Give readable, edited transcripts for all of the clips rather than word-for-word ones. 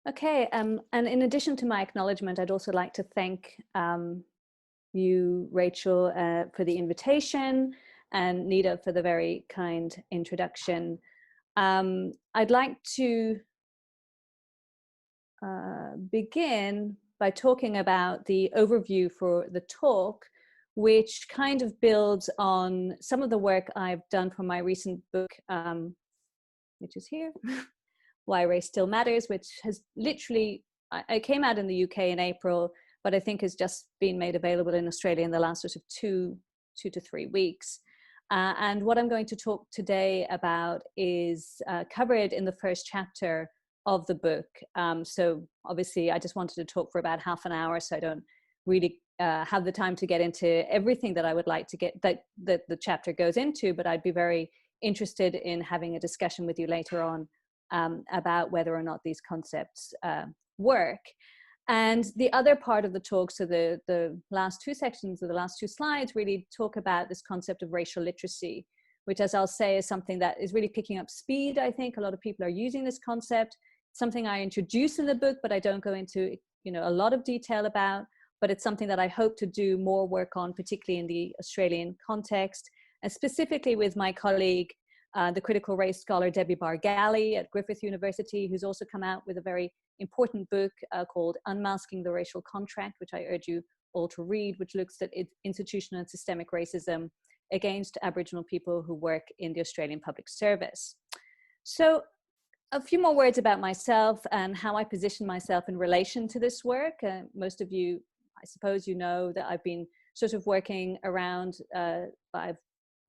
Okay, and in addition to my acknowledgement, I'd also like to thank you, Rachel, for the invitation, and Nida for the very kind introduction. I'd like to begin by talking about the overview for the talk, which kind of builds on some of the work I've done for my recent book, which is here, Why Race Still Matters, which has literally, I came out in the UK in April, but I think has just been made available in Australia in the last sort of two to 3 weeks. And what I'm going to talk today about is covered in the first chapter of the book. So obviously I just wanted to talk for about half an hour, so I don't really have the time to get into everything that I would like to get, that the chapter goes into, but I'd be very interested in having a discussion with you later on about whether or not these concepts work. And the other part of the talk, so the last two sections of the last two slides really talk about this concept of racial literacy, which, as I'll say, is something that is really picking up speed. I think a lot of people are using this concept. It's something I introduce in the book, but I don't go into a lot of detail about, but it's something that I hope to do more work on, particularly in the Australian context, and specifically with my colleague, the critical race scholar Debbie Bargali at Griffith University, who's also come out with a very important book called Unmasking the Racial Contract, which I urge you all to read, which looks at institutional and systemic racism against Aboriginal people who work in the Australian public service. So a few more words about myself and how I position myself in relation to this work. Most of you, I suppose, know that I've been sort of working around, I've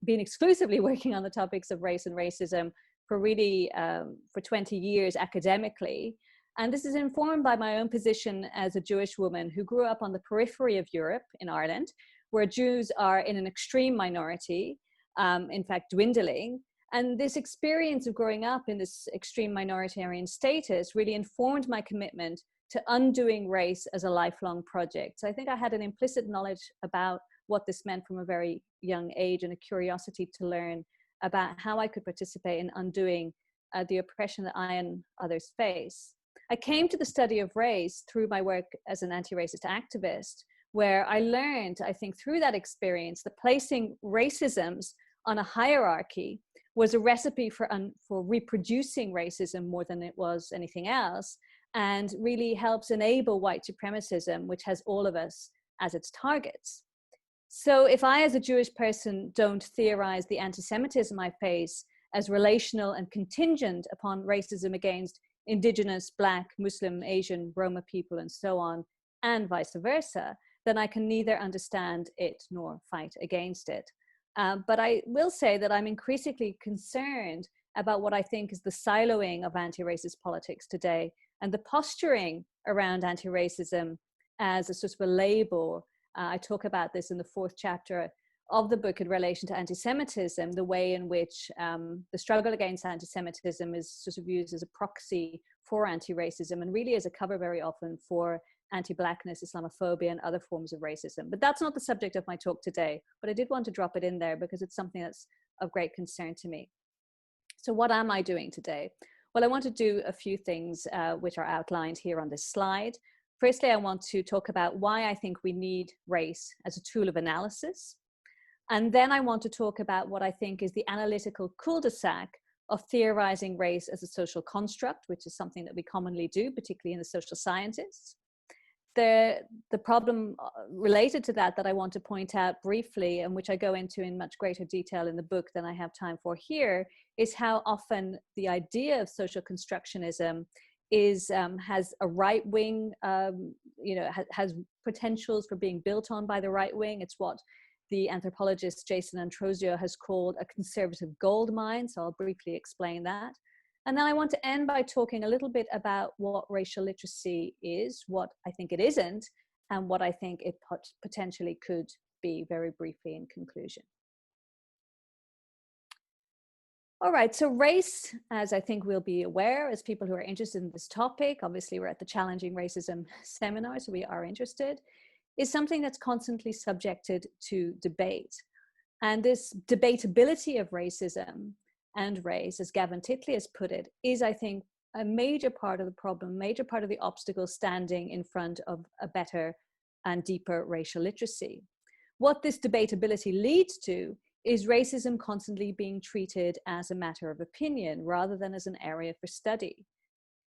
been exclusively working on the topics of race and racism for really for 20 years academically. And this is informed by my own position as a Jewish woman who grew up on the periphery of Europe in Ireland, where Jews are in an extreme minority, in fact, dwindling. And this experience of growing up in this extreme minoritarian status really informed my commitment to undoing race as a lifelong project. So I think I had an implicit knowledge about what this meant from a very young age, and a curiosity to learn about how I could participate in undoing the oppression that I and others face. I came to the study of race through my work as an anti-racist activist, where I learned, I think, through that experience, that placing racisms on a hierarchy was a recipe for reproducing racism more than it was anything else, and really helps enable white supremacism, which has all of us as its targets. So if I, as a Jewish person, don't theorize the anti-Semitism I face as relational and contingent upon racism against Indigenous, Black, Muslim, Asian, Roma people, and so on, and vice versa, then I can neither understand it nor fight against it. But I will say that I'm increasingly concerned about what I think is the siloing of anti-racist politics today, and the posturing around anti-racism as a sort of a label. I talk about this in the fourth chapter of the book in relation to anti-Semitism, the way in which the struggle against anti-Semitism is sort of used as a proxy for anti-racism, and really as a cover very often for anti-Blackness, Islamophobia, and other forms of racism. But that's not the subject of my talk today, but I did want to drop it in there because it's something that's of great concern to me. So what am I doing today? Well, I want to do a few things which are outlined here on this slide. Firstly, I want to talk about why I think we need race as a tool of analysis. And then I want to talk about what I think is the analytical cul-de-sac of theorizing race as a social construct, which is something that we commonly do, particularly in the social sciences. The problem related to that I want to point out briefly, and which I go into in much greater detail in the book than I have time for here, is how often the idea of social constructionism has a right wing, has potentials for being built on by the right wing. It's what the anthropologist Jason Antrosio has called a conservative gold mine. So I'll briefly explain that. And then I want to end by talking a little bit about what racial literacy is, what I think it isn't, and what I think it potentially could be, very briefly in conclusion. All right, so race, as I think we'll be aware, as people who are interested in this topic, obviously we're at the Challenging Racism seminar, so we are interested, is something that's constantly subjected to debate. And this debatability of racism and race, as Gavin Titley has put it, is, I think, a major part of the problem, major part of the obstacle standing in front of a better and deeper racial literacy. What this debatability leads to is racism constantly being treated as a matter of opinion rather than as an area for study.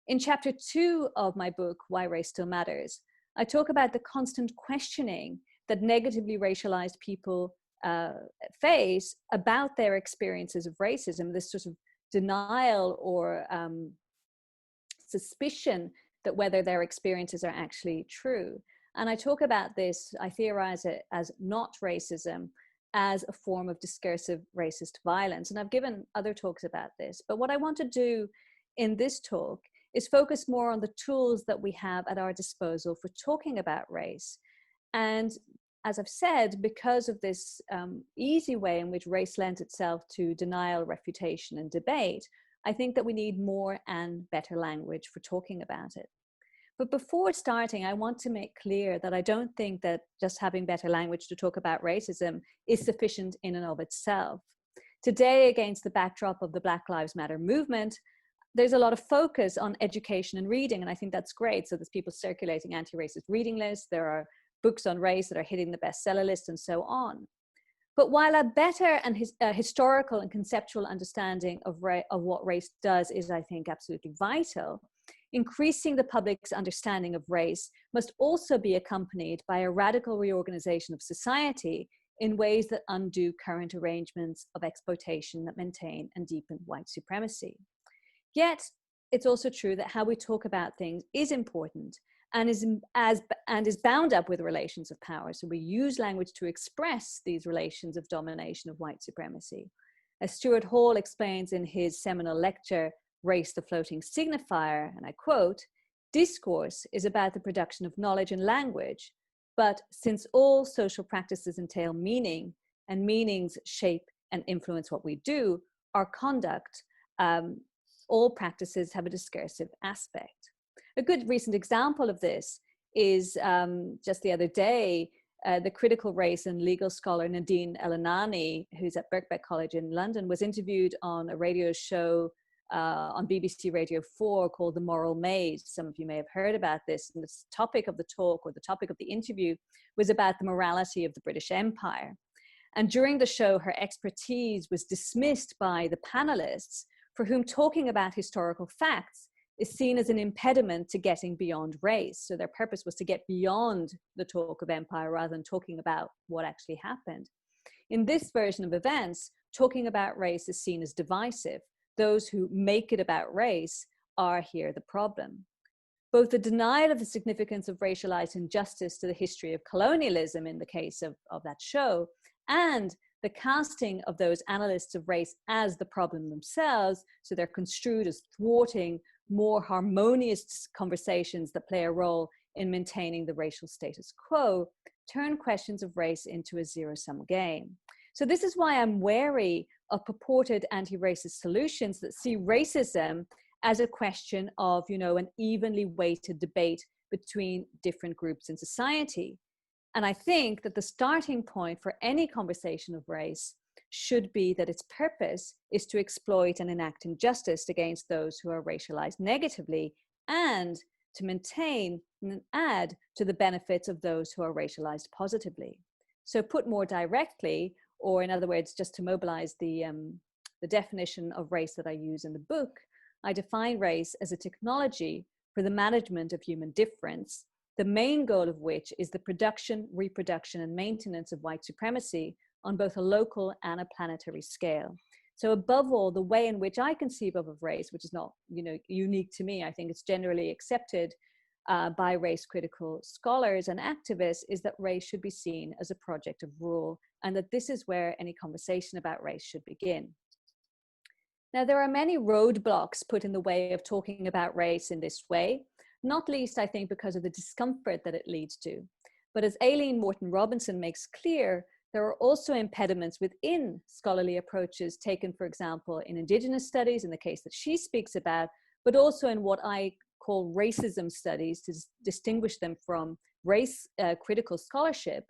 In chapter 2 of my book, Why Race Still Matters, I talk about the constant questioning that negatively racialized people face about their experiences of racism, this sort of denial or suspicion that whether their experiences are actually true. And I talk about this, I theorize it as not racism, as a form of discursive racist violence. And I've given other talks about this. But what I want to do in this talk is focus more on the tools that we have at our disposal for talking about race. And as I've said, because of this easy way in which race lends itself to denial, refutation, and debate, I think that we need more and better language for talking about it. But before starting, I want to make clear that I don't think that just having better language to talk about racism is sufficient in and of itself. Today, against the backdrop of the Black Lives Matter movement, there's a lot of focus on education and reading, and I think that's great. So there's people circulating anti-racist reading lists, there are books on race that are hitting the bestseller list and so on. But while a better and historical and conceptual understanding of what race does is, I think, absolutely vital, increasing the public's understanding of race must also be accompanied by a radical reorganization of society in ways that undo current arrangements of exploitation that maintain and deepen white supremacy. Yet, it's also true that how we talk about things is important and is bound up with relations of power. So we use language to express these relations of domination of white supremacy. As Stuart Hall explains in his seminal lecture, Race the Floating Signifier, and I quote, "Discourse is about the production of knowledge and language, but since all social practices entail meaning, and meanings shape and influence what we do, our conduct, all practices have a discursive aspect." A good recent example of this is just the other day, the critical race and legal scholar Nadine El-Anani, who's at Birkbeck College in London, was interviewed on a radio show on BBC Radio 4 called The Moral Maze. Some of you may have heard about this. And the topic of the talk, or the topic of the interview, was about the morality of the British Empire. And during the show, her expertise was dismissed by the panelists, for whom talking about historical facts is seen as an impediment to getting beyond race. So their purpose was to get beyond the talk of empire rather than talking about what actually happened. In this version of events, talking about race is seen as divisive. Those who make it about race are here the problem. Both the denial of the significance of racialized injustice to the history of colonialism in the case of that show, and the casting of those analysts of race as the problem themselves, so they're construed as thwarting more harmonious conversations that play a role in maintaining the racial status quo, turn questions of race into a zero-sum game. So this is why I'm wary of purported anti-racist solutions that see racism as a question of, an evenly weighted debate between different groups in society. And I think that the starting point for any conversation of race should be that its purpose is to exploit and enact injustice against those who are racialized negatively, and to maintain and add to the benefits of those who are racialized positively. So put more directly, or in other words, just to mobilize the definition of race that I use in the book, I define race as a technology for the management of human difference, the main goal of which is the production, reproduction, and maintenance of white supremacy on both a local and a planetary scale. So above all, the way in which I conceive of race, which is not unique to me, I think it's generally accepted by race critical scholars and activists, is that race should be seen as a project of rule, and that this is where any conversation about race should begin. Now, there are many roadblocks put in the way of talking about race in this way, not least, I think, because of the discomfort that it leads to. But as Aileen Morton Robinson makes clear, there are also impediments within scholarly approaches taken, for example, in Indigenous studies, in the case that she speaks about, but also in what I call racism studies, to distinguish them from race critical scholarship,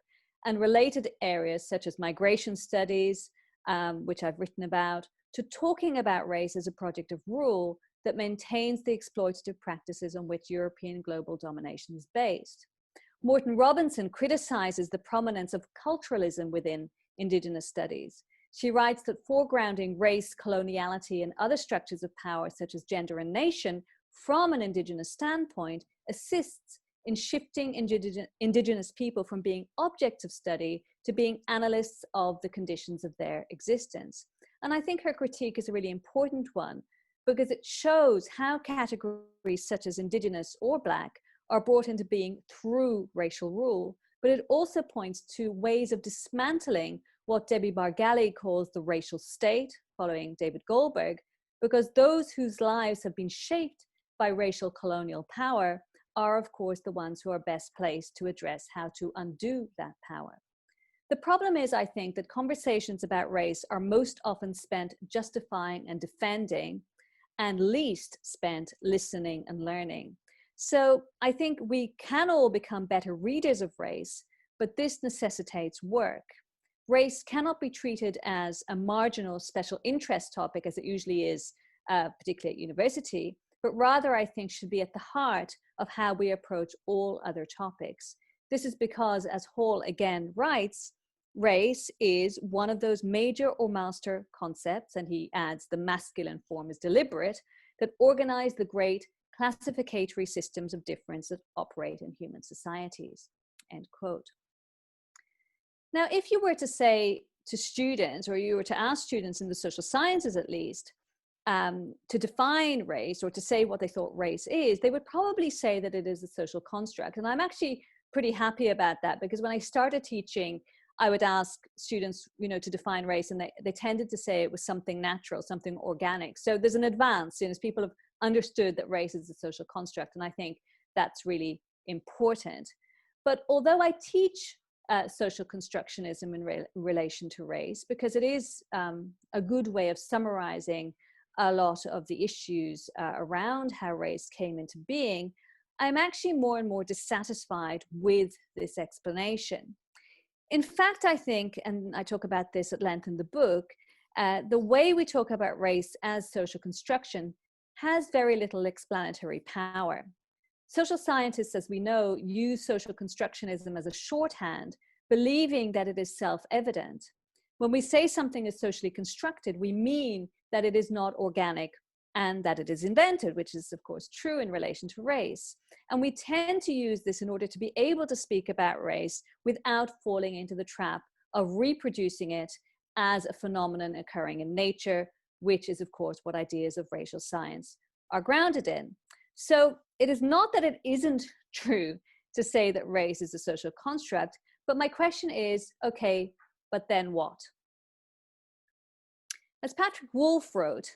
and related areas such as migration studies, which I've written about, to talking about race as a project of rule that maintains the exploitative practices on which European global domination is based. Morton Robinson criticizes the prominence of culturalism within Indigenous studies. She writes that foregrounding race, coloniality, and other structures of power, such as gender and nation, from an Indigenous standpoint, assists in shifting Indigenous people from being objects of study to being analysts of the conditions of their existence. And I think her critique is a really important one, because it shows how categories such as Indigenous or Black are brought into being through racial rule, but it also points to ways of dismantling what Debbie Bargali calls the racial state, following David Goldberg, because those whose lives have been shaped by racial colonial power are, of course, the ones who are best placed to address how to undo that power. The problem is, I think, that conversations about race are most often spent justifying and defending, and least spent listening and learning. So I think we can all become better readers of race, but this necessitates work. Race cannot be treated as a marginal special interest topic, as it usually is, particularly at university, but rather I think should be at the heart of how we approach all other topics. This is because, as Hall again writes, race is one of those major or master concepts, and he adds the masculine form is deliberate, that organize the great classificatory systems of difference that operate in human societies, end quote. Now, if you were to say to students, or you were to ask students in the social sciences at least, to define race or to say what they thought race is, they would probably say that it is a social construct. And I'm actually pretty happy about that, because when I started teaching, I would ask students, to define race, and they tended to say it was something natural, something organic. So there's an advance, as people have understood that race is a social construct, and I think that's really important. But although I teach social constructionism in relation to race, because it is a good way of summarizing a lot of the issues around how race came into being, I'm actually more and more dissatisfied with this explanation. In fact, I think, and I talk about this at length in the book, the way we talk about race as social construction has very little explanatory power. Social scientists, as we know, use social constructionism as a shorthand, believing that it is self-evident. When we say something is socially constructed, we mean that it is not organic and that it is invented, which is, of course, true in relation to race. And we tend to use this in order to be able to speak about race without falling into the trap of reproducing it as a phenomenon occurring in nature, which is, of course, what ideas of racial science are grounded in. So it is not that it isn't true to say that race is a social construct, but my question is, okay, but then what? As Patrick Wolf wrote,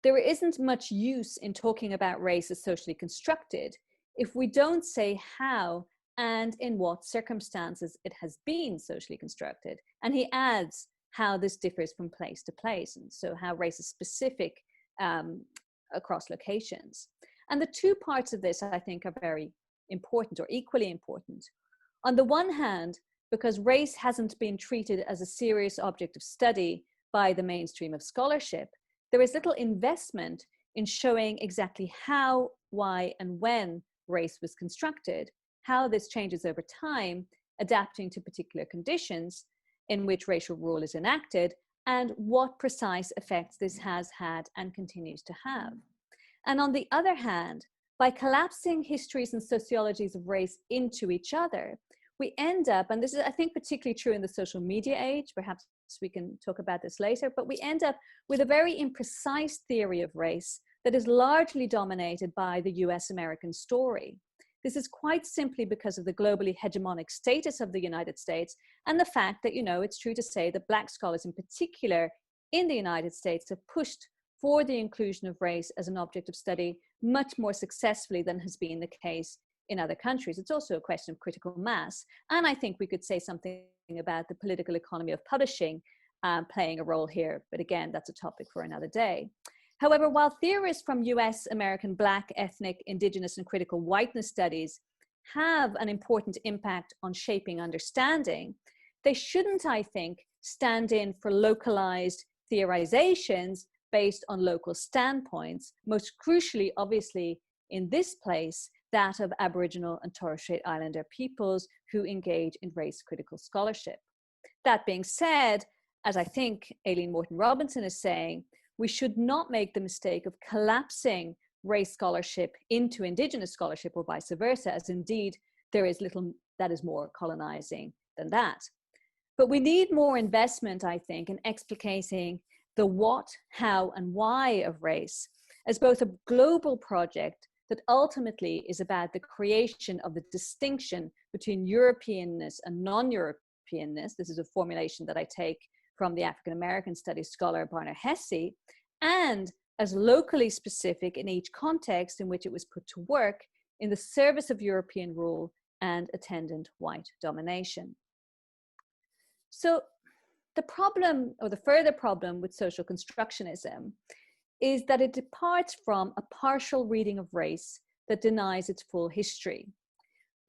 there isn't much use in talking about race as socially constructed if we don't say how and in what circumstances it has been socially constructed. And he adds how this differs from place to place, and so how race is specific across locations. And the two parts of this, I think, are very important, or equally important. On the one hand, because race hasn't been treated as a serious object of study by the mainstream of scholarship, there is little investment in showing exactly how, why, and when race was constructed, how this changes over time, adapting to particular conditions in which racial rule is enacted, and what precise effects this has had and continues to have. And on the other hand, by collapsing histories and sociologies of race into each other, we end up, and this is, I think, particularly true in the social media age, perhaps we can talk about this later, but we end up with a very imprecise theory of race that is largely dominated by the US-American story. This is quite simply because of the globally hegemonic status of the United States and the fact that, it's true to say that Black scholars in particular in the United States have pushed for the inclusion of race as an object of study much more successfully than has been the case in other countries. It's also a question of critical mass. And I think we could say something about the political economy of publishing playing a role here. But again, that's a topic for another day. However, while theorists from US, American, Black, ethnic, Indigenous, and critical whiteness studies have an important impact on shaping understanding, they shouldn't, I think, stand in for localized theorizations based on local standpoints, most crucially, obviously, in this place, that of Aboriginal and Torres Strait Islander peoples who engage in race-critical scholarship. That being said, as I think Aileen Moreton Robinson is saying, we should not make the mistake of collapsing race scholarship into Indigenous scholarship or vice versa, as indeed there is little that is more colonizing than that. But we need more investment, I think, in explicating the what, how, and why of race as both a global project that ultimately is about the creation of the distinction between Europeanness and non-Europeanness. This is a formulation that I take from the African American studies scholar Barnard Hesse, and as locally specific in each context in which it was put to work in the service of European rule and attendant white domination. So the problem, or the further problem with social constructionism, is that it departs from a partial reading of race that denies its full history.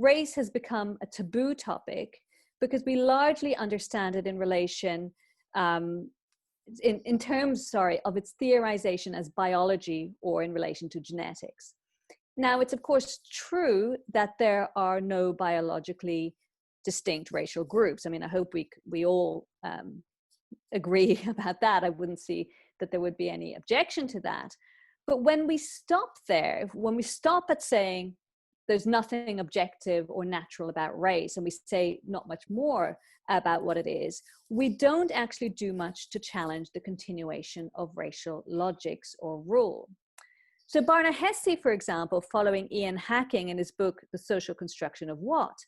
Race has become a taboo topic because we largely understand it in relation, in terms, of its theorization as biology or in relation to genetics. Now, it's of course true that there are no biologically distinct racial groups. I mean, I hope we all agree about that. I wouldn't see that there would be any objection to that. But when we stop there, when we stop at saying there's nothing objective or natural about race, and we say not much more about what it is, we don't actually do much to challenge the continuation of racial logics or rule. So Barnard Hesse, for example, following Ian Hacking in his book, The Social Construction of What,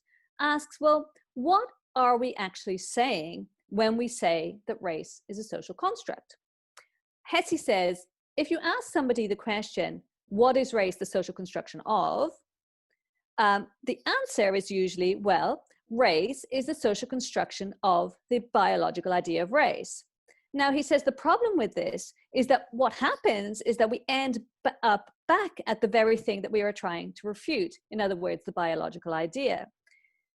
asks, well, what are we actually saying when we say that race is a social construct? Hesse says, if you ask somebody the question, what is race the social construction of? The answer is usually, well, race is the social construction of the biological idea of race. Now, he says the problem with this is that what happens is that we end up back at the very thing that we are trying to refute. In other words, the biological idea.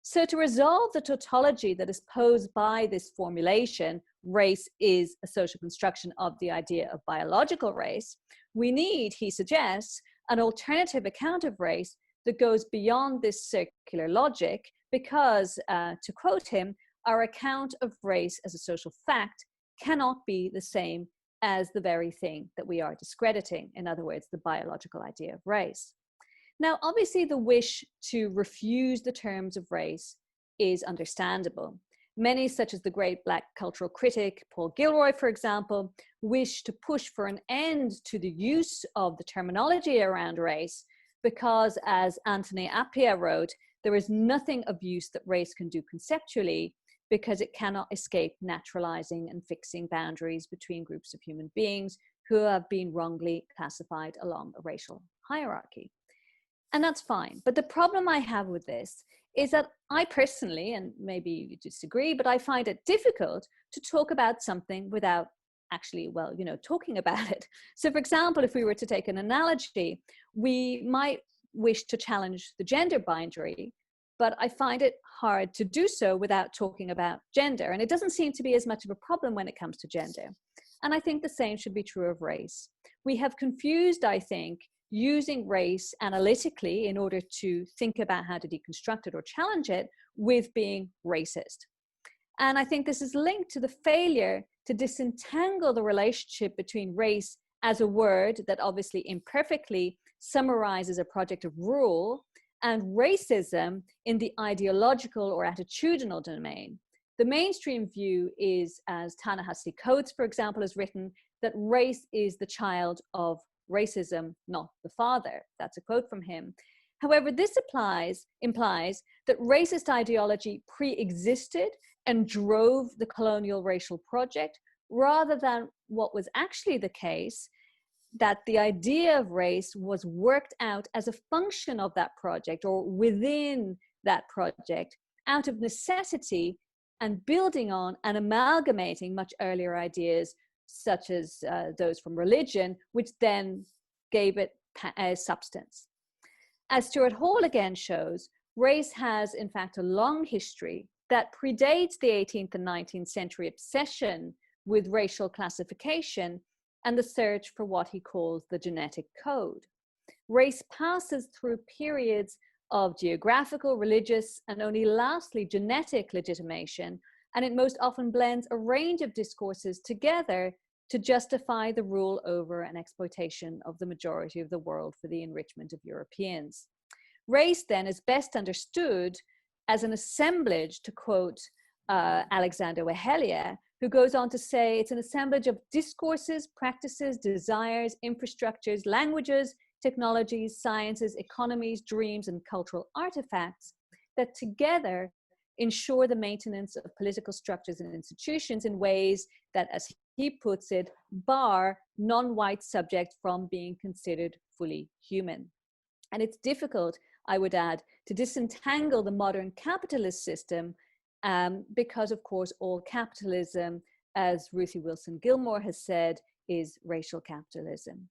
So to resolve the tautology that is posed by this formulation, race is a social construction of the idea of biological race, we need, he suggests, an alternative account of race that goes beyond this circular logic because, to quote him, our account of race as a social fact cannot be the same as the very thing that we are discrediting, in other words, the biological idea of race. Now, obviously, the wish to refuse the terms of race is understandable. Many, such as the great Black cultural critic Paul Gilroy, for example, wish to push for an end to the use of the terminology around race because, as Anthony Appiah wrote, there is nothing of use that race can do conceptually because it cannot escape naturalizing and fixing boundaries between groups of human beings who have been wrongly classified along a racial hierarchy. And that's fine. But the problem I have with this is that I personally, and maybe you disagree, but I find it difficult to talk about something without actually, well, talking about it. So for example, if we were to take an analogy, we might wish to challenge the gender binary, but I find it hard to do so without talking about gender. And it doesn't seem to be as much of a problem when it comes to gender. And I think the same should be true of race. We have confused, I think, using race analytically in order to think about how to deconstruct it or challenge it with being racist. And I think this is linked to the failure to disentangle the relationship between race as a word that obviously imperfectly summarizes a project of rule and racism in the ideological or attitudinal domain. The mainstream view is, as Ta-Nehisi Coates, for example, has written, that race is the child of racism, not the father. That's a quote from him. However, this implies that racist ideology pre-existed and drove the colonial racial project, rather than what was actually the case, that the idea of race was worked out as a function of that project or within that project out of necessity and building on and amalgamating much earlier ideas such as those from religion, which then gave it substance. As Stuart Hall again shows, race has in fact a long history that predates the 18th and 19th century obsession with racial classification and the search for what he calls the genetic code. Race passes through periods of geographical, religious, and only lastly genetic legitimation, and it most often blends a range of discourses together to justify the rule over and exploitation of the majority of the world for the enrichment of Europeans. Race then is best understood as an assemblage, to quote Alexander Wehelia, who goes on to say it's an assemblage of discourses, practices, desires, infrastructures, languages, technologies, sciences, economies, dreams, and cultural artifacts that together ensure the maintenance of political structures and institutions in ways that, as he puts it, bar non-white subjects from being considered fully human. And it's difficult, I would add, to disentangle the modern capitalist system because, of course, all capitalism, as Ruthie Wilson Gilmore has said, is racial capitalism.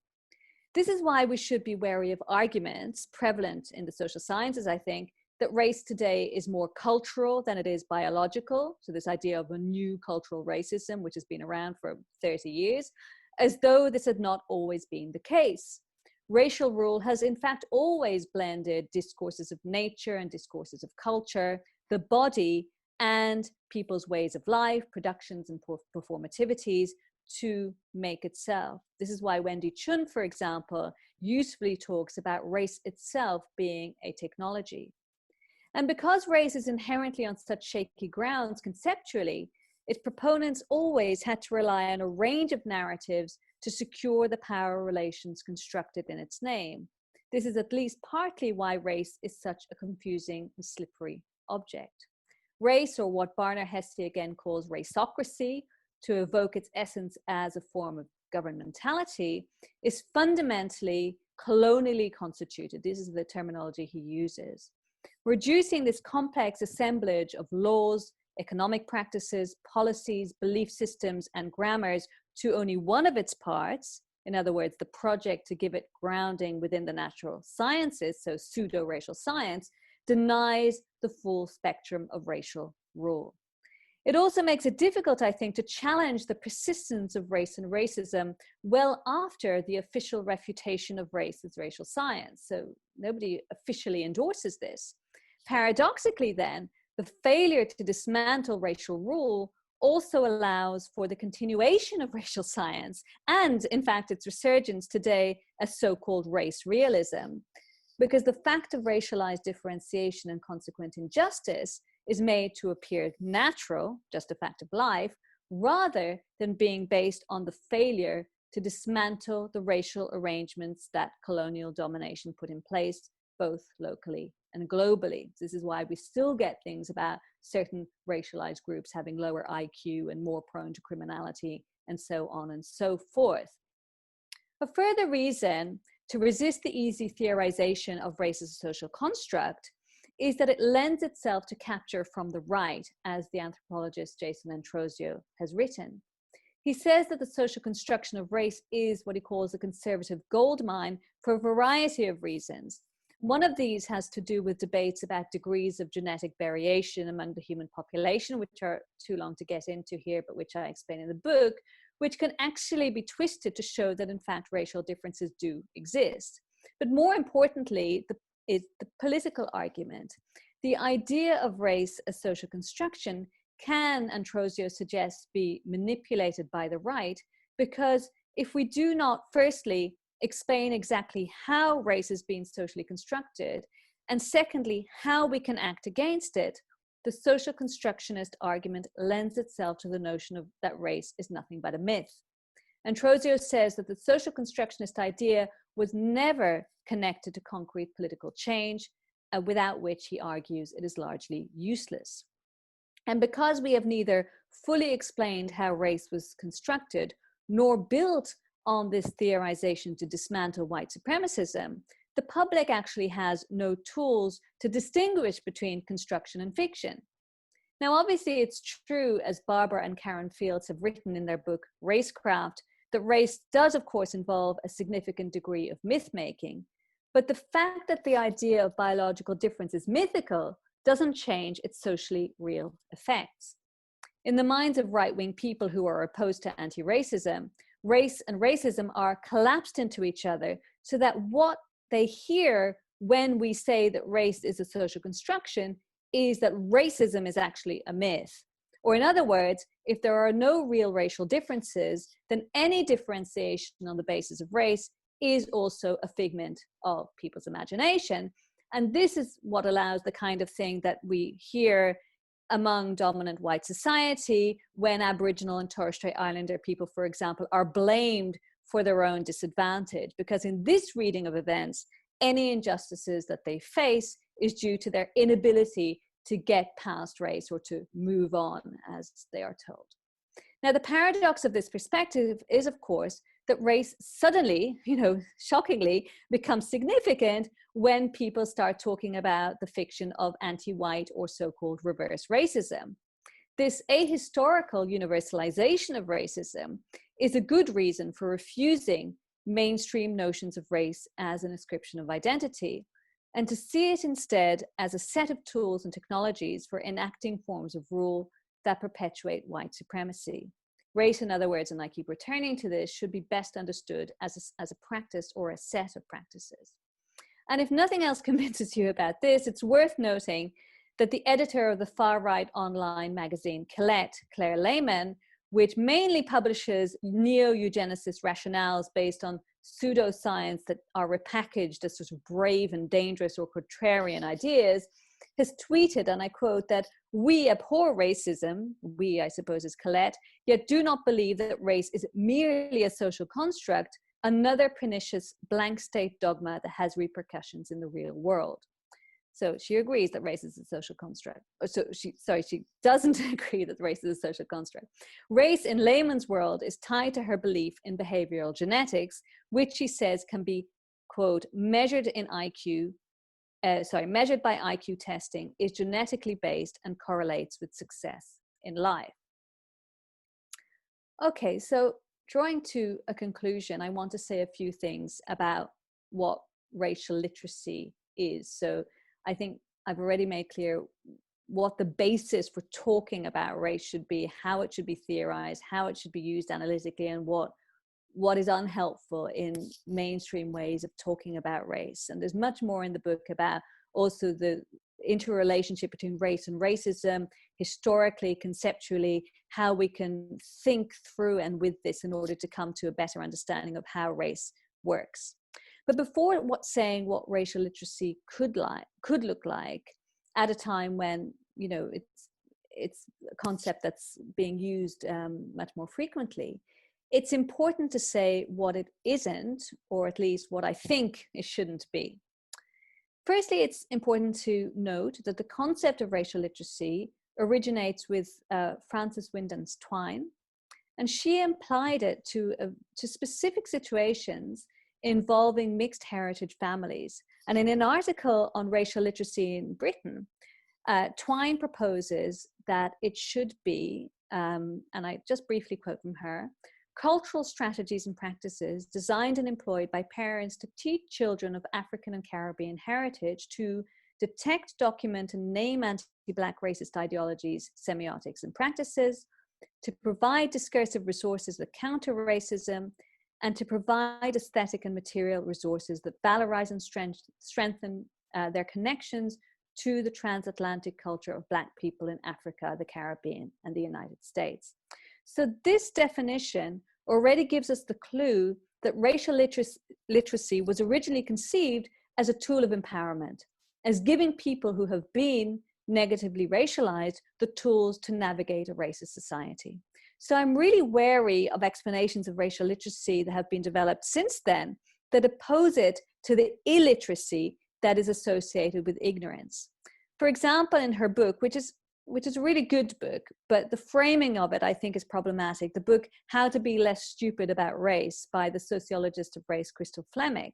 This is why we should be wary of arguments prevalent in the social sciences, I think, that race today is more cultural than it is biological. So this idea of a new cultural racism, which has been around for 30 years, as though this had not always been the case. Racial rule has in fact always blended discourses of nature and discourses of culture, the body, and people's ways of life, productions and performativities to make itself. This is why Wendy Chun, for example, usefully talks about race itself being a technology. And because race is inherently on such shaky grounds conceptually, its proponents always had to rely on a range of narratives to secure the power relations constructed in its name. This is at least partly why race is such a confusing and slippery object. Race, or what Barnard Hesse again calls raceocracy, to evoke its essence as a form of governmentality, is fundamentally colonially constituted. This is the terminology he uses. Reducing this complex assemblage of laws, economic practices, policies, belief systems, and grammars to only one of its parts, in other words, the project to give it grounding within the natural sciences, so pseudo-racial science, denies the full spectrum of racial rule. It also makes it difficult, I think, to challenge the persistence of race and racism well after the official refutation of race as racial science. So nobody officially endorses this. Paradoxically, then, the failure to dismantle racial rule also allows for the continuation of racial science and, in fact, its resurgence today as so-called race realism, because the fact of racialized differentiation and consequent injustice is made to appear natural, just a fact of life, rather than being based on the failure to dismantle the racial arrangements that colonial domination put in place, both locally and globally. This is why we still get things about certain racialized groups having lower IQ and more prone to criminality, and so on and so forth. A further reason to resist the easy theorization of race as a social construct is that it lends itself to capture from the right, as the anthropologist Jason Antrosio has written. He says that the social construction of race is what he calls a conservative goldmine for a variety of reasons. One of these has to do with debates about degrees of genetic variation among the human population, which are too long to get into here, but which I explain in the book, which can actually be twisted to show that, in fact, racial differences do exist. But more importantly, is the political argument. The idea of race as social construction can, Antrosio suggests, be manipulated by the right, because if we do not firstly explain exactly how race is being socially constructed, and secondly, how we can act against it, the social constructionist argument lends itself to the notion of that race is nothing but a myth. Antrosio says that the social constructionist idea was never connected to concrete political change, without which, he argues, it is largely useless. And because we have neither fully explained how race was constructed, nor built on this theorization to dismantle white supremacism, the public actually has no tools to distinguish between construction and fiction. Now, obviously, it's true, as Barbara and Karen Fields have written in their book, Racecraft, that race does, of course, involve a significant degree of myth-making. But the fact that the idea of biological difference is mythical doesn't change its socially real effects. In the minds of right-wing people who are opposed to anti-racism, race and racism are collapsed into each other, so that what they hear when we say that race is a social construction is that racism is actually a myth. Or in other words, if there are no real racial differences, then any differentiation on the basis of race is also a figment of people's imagination. And this is what allows the kind of thing that we hear among dominant white society when Aboriginal and Torres Strait Islander people, for example, are blamed for their own disadvantage. Because in this reading of events, any injustices that they face is due to their inability to get past race or to move on, as they are told. Now, the paradox of this perspective is, of course, that race suddenly, shockingly, becomes significant when people start talking about the fiction of anti-white or so-called reverse racism. This ahistorical universalization of racism is a good reason for refusing mainstream notions of race as an ascription of identity, and to see it instead as a set of tools and technologies for enacting forms of rule that perpetuate white supremacy. Race, in other words, and I keep returning to this, should be best understood as a practice or a set of practices. And if nothing else convinces you about this, it's worth noting that the editor of the far-right online magazine Colette, Claire Lehmann, which mainly publishes neo-eugenicist rationales based on pseudoscience that are repackaged as sort of brave and dangerous or contrarian ideas, has tweeted, and I quote, that we abhor racism, we, I suppose, is Colette, yet do not believe that race is merely a social construct, another pernicious blank state dogma that has repercussions in the real world. So she agrees that race is a social construct. She doesn't agree that race is a social construct. Race in Lehmann's world is tied to her belief in behavioral genetics, which she says can be, quote, measured by IQ testing, is genetically based and correlates with success in life. Okay, so drawing to a conclusion, I want to say a few things about what racial literacy is. So I think I've already made clear what the basis for talking about race should be, how it should be theorized, how it should be used analytically, and what is unhelpful in mainstream ways of talking about race. And there's much more in the book about also the interrelationship between race and racism, historically, conceptually, how we can think through and with this in order to come to a better understanding of how race works. But before saying what racial literacy could look like at a time when it's a concept that's being used much more frequently, it's important to say what it isn't, or at least what I think it shouldn't be. Firstly, it's important to note that the concept of racial literacy originates with Frances Wyndham's Twine, and she applied it to specific situations involving mixed heritage families. And in an article on racial literacy in Britain, Twine proposes that it should be, and I just briefly quote from her, cultural strategies and practices designed and employed by parents to teach children of African and Caribbean heritage to detect, document, and name anti-Black racist ideologies, semiotics, and practices, to provide discursive resources that counter racism, and to provide aesthetic and material resources that valorize and strengthen their connections to the transatlantic culture of Black people in Africa, the Caribbean, and the United States. So this definition already gives us the clue that racial literacy was originally conceived as a tool of empowerment, as giving people who have been negatively racialized the tools to navigate a racist society. So I'm really wary of explanations of racial literacy that have been developed since then that oppose it to the illiteracy that is associated with ignorance. For example, in her book, which is a really good book, but the framing of it I think is problematic, the book How to Be Less Stupid About Race by the sociologist of race Crystal Fleming,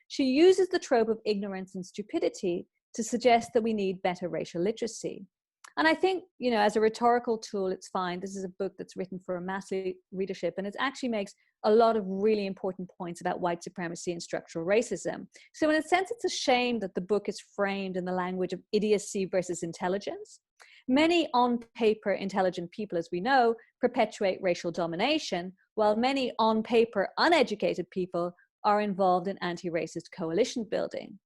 she uses the trope of ignorance and stupidity to suggest that we need better racial literacy. And I think, as a rhetorical tool, it's fine. This is a book that's written for a mass readership, and it actually makes a lot of really important points about white supremacy and structural racism. So in a sense, it's a shame that the book is framed in the language of idiocy versus intelligence. Many on-paper intelligent people, as we know, perpetuate racial domination, while many on-paper uneducated people are involved in anti-racist coalition building.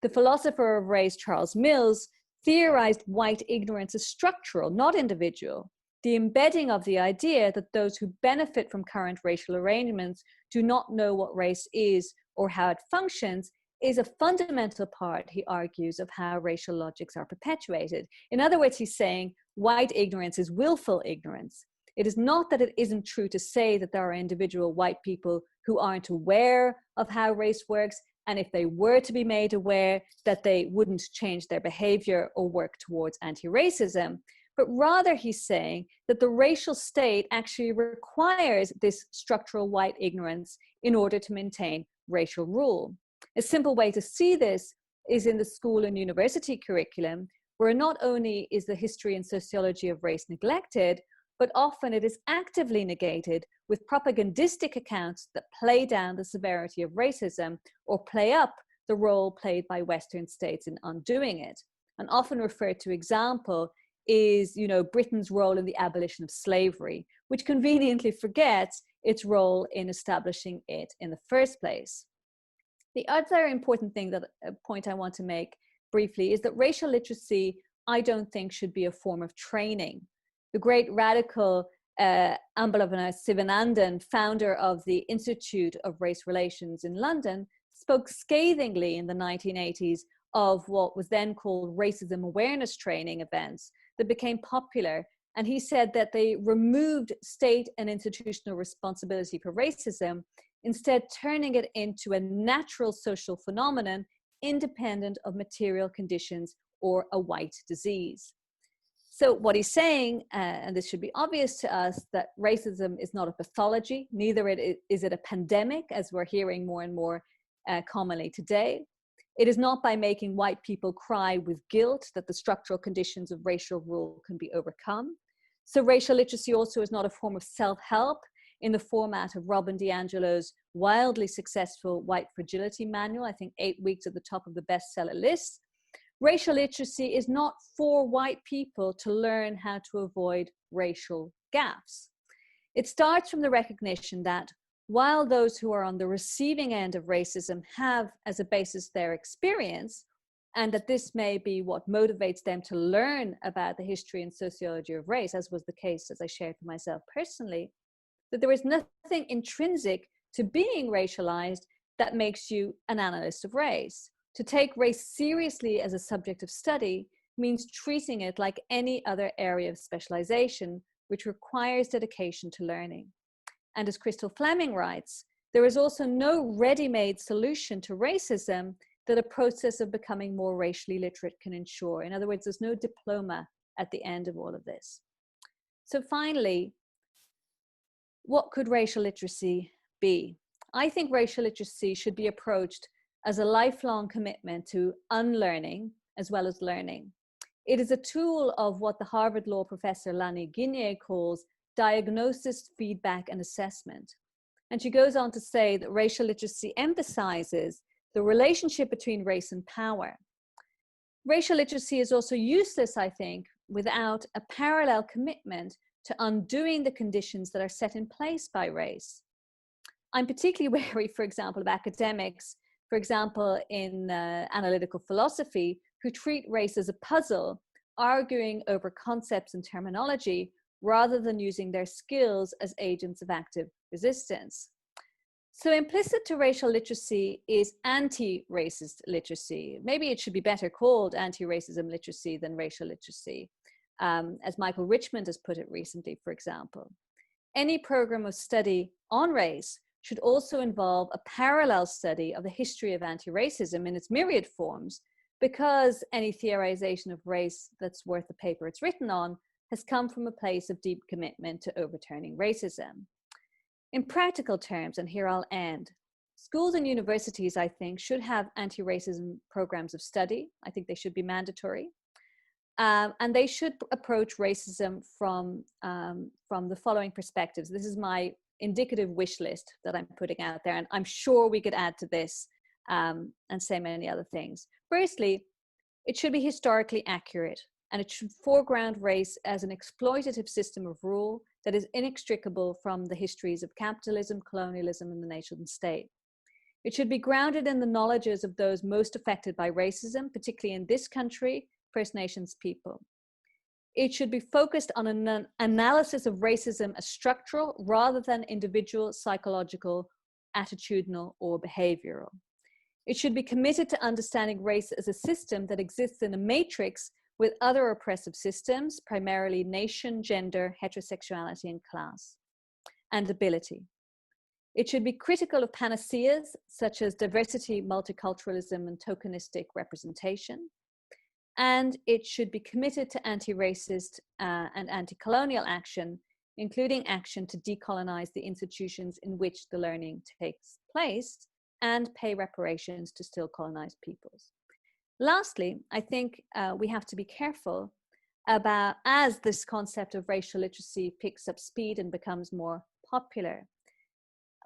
The philosopher of race, Charles Mills, theorized white ignorance as structural, not individual. The embedding of the idea that those who benefit from current racial arrangements do not know what race is or how it functions is a fundamental part, he argues, of how racial logics are perpetuated. In other words, he's saying white ignorance is willful ignorance. It is not that it isn't true to say that there are individual white people who aren't aware of how race works, and if they were to be made aware, that they wouldn't change their behavior or work towards anti-racism. But rather he's saying that the racial state actually requires this structural white ignorance in order to maintain racial rule. A simple way to see this is in the school and university curriculum, where not only is the history and sociology of race neglected, but often it is actively negated with propagandistic accounts that play down the severity of racism or play up the role played by Western states in undoing it. An often referred to example is, Britain's role in the abolition of slavery, which conveniently forgets its role in establishing it in the first place. The other important point I want to make briefly is that racial literacy, I don't think, should be a form of training. The great radical Ambalavana Sivanandan, founder of the Institute of Race Relations in London, spoke scathingly in the 1980s of what was then called racism awareness training events that became popular. And he said that they removed state and institutional responsibility for racism, instead turning it into a natural social phenomenon independent of material conditions or a white disease. So what he's saying, and this should be obvious to us, that racism is not a pathology, neither is it a pandemic, as we're hearing more and more commonly today. It is not by making white people cry with guilt that the structural conditions of racial rule can be overcome. So racial literacy also is not a form of self-help in the format of Robin DiAngelo's wildly successful White Fragility Manual, I think 8 weeks at the top of the bestseller list. Racial literacy is not for white people to learn how to avoid racial gaffes. It starts from the recognition that while those who are on the receiving end of racism have as a basis their experience, and that this may be what motivates them to learn about the history and sociology of race, as was the case, as I shared for myself personally, that there is nothing intrinsic to being racialized that makes you an analyst of race. To take race seriously as a subject of study means treating it like any other area of specialization, which requires dedication to learning. And as Crystal Fleming writes, there is also no ready-made solution to racism that a process of becoming more racially literate can ensure. In other words, there's no diploma at the end of all of this. So finally, what could racial literacy be? I think racial literacy should be approached as a lifelong commitment to unlearning as well as learning. It is a tool of what the Harvard Law professor Lani Guinier calls diagnosis, feedback, and assessment. And she goes on to say that racial literacy emphasizes the relationship between race and power. Racial literacy is also useless, I think, without a parallel commitment to undoing the conditions that are set in place by race. I'm particularly wary, for example, of academics, for example, in analytical philosophy, who treat race as a puzzle, arguing over concepts and terminology rather than using their skills as agents of active resistance. So implicit to racial literacy is anti-racist literacy. Maybe it should be better called anti-racism literacy than racial literacy, as Michael Richmond has put it recently, for example. Any program of study on race should also involve a parallel study of the history of anti-racism in its myriad forms, because any theorization of race that's worth the paper it's written on has come from a place of deep commitment to overturning racism. In practical terms, and here I'll end, schools and universities, I think, should have anti-racism programs of study. I think they should be mandatory. And they should approach racism from the following perspectives. This is my indicative wish list that I'm putting out there, and I'm sure we could add to this and say many other things. Firstly, it should be historically accurate. and it should foreground race as an exploitative system of rule that is inextricable from the histories of capitalism, colonialism, and the nation state. It should be grounded in the knowledges of those most affected by racism, particularly in this country, First Nations people. It should be focused on an analysis of racism as structural rather than individual, psychological, attitudinal, or behavioral. It should be committed to understanding race as a system that exists in a matrix with other oppressive systems, primarily nation, gender, heterosexuality, and class, and ability. It should be critical of panaceas such as diversity, multiculturalism, and tokenistic representation. And it should be committed to anti-racist and anti-colonial action, including action to decolonize the institutions in which the learning takes place and pay reparations to still colonized peoples. Lastly, I think we have to be careful about, as this concept of racial literacy picks up speed and becomes more popular,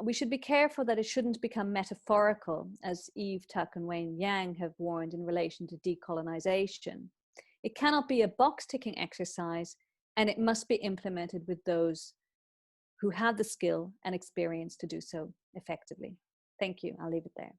we should be careful that it shouldn't become metaphorical, as Eve Tuck and Wayne Yang have warned in relation to decolonization. It cannot be a box-ticking exercise, and it must be implemented with those who have the skill and experience to do so effectively. Thank you. I'll leave it there.